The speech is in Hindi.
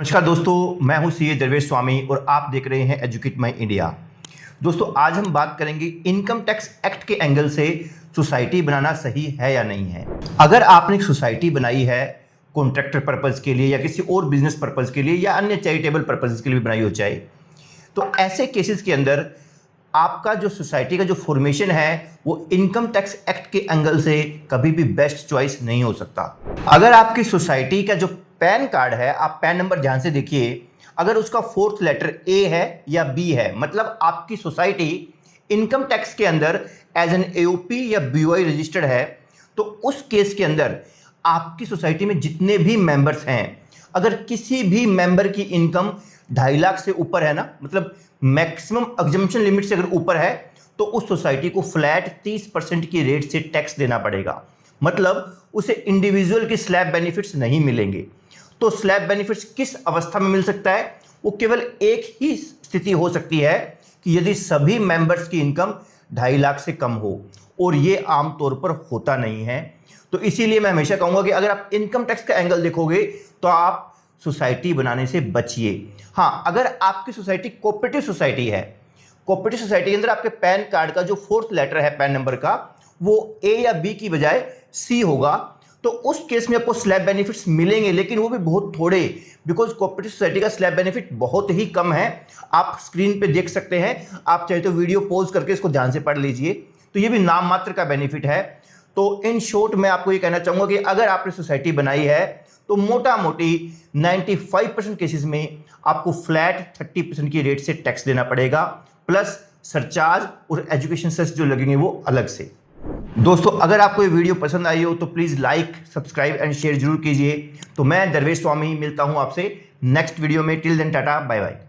नमस्कार दोस्तों, मैं हूं सीए दरवेश स्वामी और आप देख रहे हैं एजुकेट माई इंडिया। दोस्तों, आज हम बात करेंगे इनकम टैक्स एक्ट के एंगल से सोसाइटी बनाना सही है या नहीं है। अगर आपने एक सोसाइटी बनाई है कॉन्ट्रैक्टर पर्पज़ के लिए या किसी और बिजनेस पर्पज़ के लिए या अन्य चैरिटेबल पर्पज़ के लिए भी बनाई हो चाहे, तो ऐसे केसेस के अंदर आपका जो सोसाइटी का जो फॉर्मेशन है वो इनकम टैक्स एक्ट के एंगल से कभी भी बेस्ट चॉइस नहीं हो सकता। अगर आपकी सोसाइटी का जो पैन कार्ड है, आप पैन नंबर ध्यान से देखिए, अगर उसका फोर्थ लेटर ए है या बी है, मतलब आपकी सोसाइटी इनकम टैक्स के अंदर एज एन एओपी या बीओआई रजिस्टर्ड है, तो उस केस के अंदर आपकी सोसाइटी में जितने भी मेंबर्स हैं, अगर किसी भी मेंबर की इनकम 2.5 लाख से ऊपर है ना, मतलब मैक्सिमम एग्जम्पशन लिमिट से अगर ऊपर है, तो उस सोसाइटी को फ्लैट 30% की रेट से टैक्स देना पड़ेगा। मतलब उसे इंडिविजुअल के स्लैब बेनिफिट्स नहीं मिलेंगे। तो स्लैब बेनिफिट्स किस अवस्था में मिल सकता है? वो केवल एक ही स्थिति हो सकती है कि यदि सभी मेंबर्स की इनकम 2.5 लाख से कम हो, और ये आमतौर पर होता नहीं है। तो इसीलिए मैं हमेशा कहूंगा कि अगर आप इनकम टैक्स का एंगल देखोगे तो आप सोसाइटी बनाने से बचिए। हाँ, अगर आपकी सोसाइटी कोऑपरेटिव सोसाइटी है, कोऑपरेटिव सोसाइटी के अंदर आपके पैन कार्ड का जो फोर्थ लेटर है पैन नंबर का, वो ए या बी की बजाय सी होगा, तो उस केस में आपको स्लैब बेनिफिट्स मिलेंगे, लेकिन वो भी बहुत थोड़े, बिकॉज कोऑपरेटिव सोसाइटी का स्लैब बेनिफिट बहुत ही कम है। आप स्क्रीन पे देख सकते हैं, आप चाहे तो वीडियो पॉज करके इसको ध्यान से पढ़ लीजिए। तो ये भी नाम मात्र का बेनिफिट है। तो इन शॉर्ट मैं आपको ये कहना चाहूंगा कि अगर आपने सोसाइटी बनाई है तो मोटा मोटी 95% केसेस में आपको फ्लैट 30% की रेट से टैक्स देना पड़ेगा, प्लस सरचार्ज और एजुकेशन सेस जो लगेंगे वो अलग से। दोस्तों, अगर आपको ये वीडियो पसंद आई हो तो please like, subscribe and share जरूर कीजिए। तो मैं दरवेश स्वामी मिलता हूं आपसे नेक्स्ट वीडियो में। Till then tata, bye bye.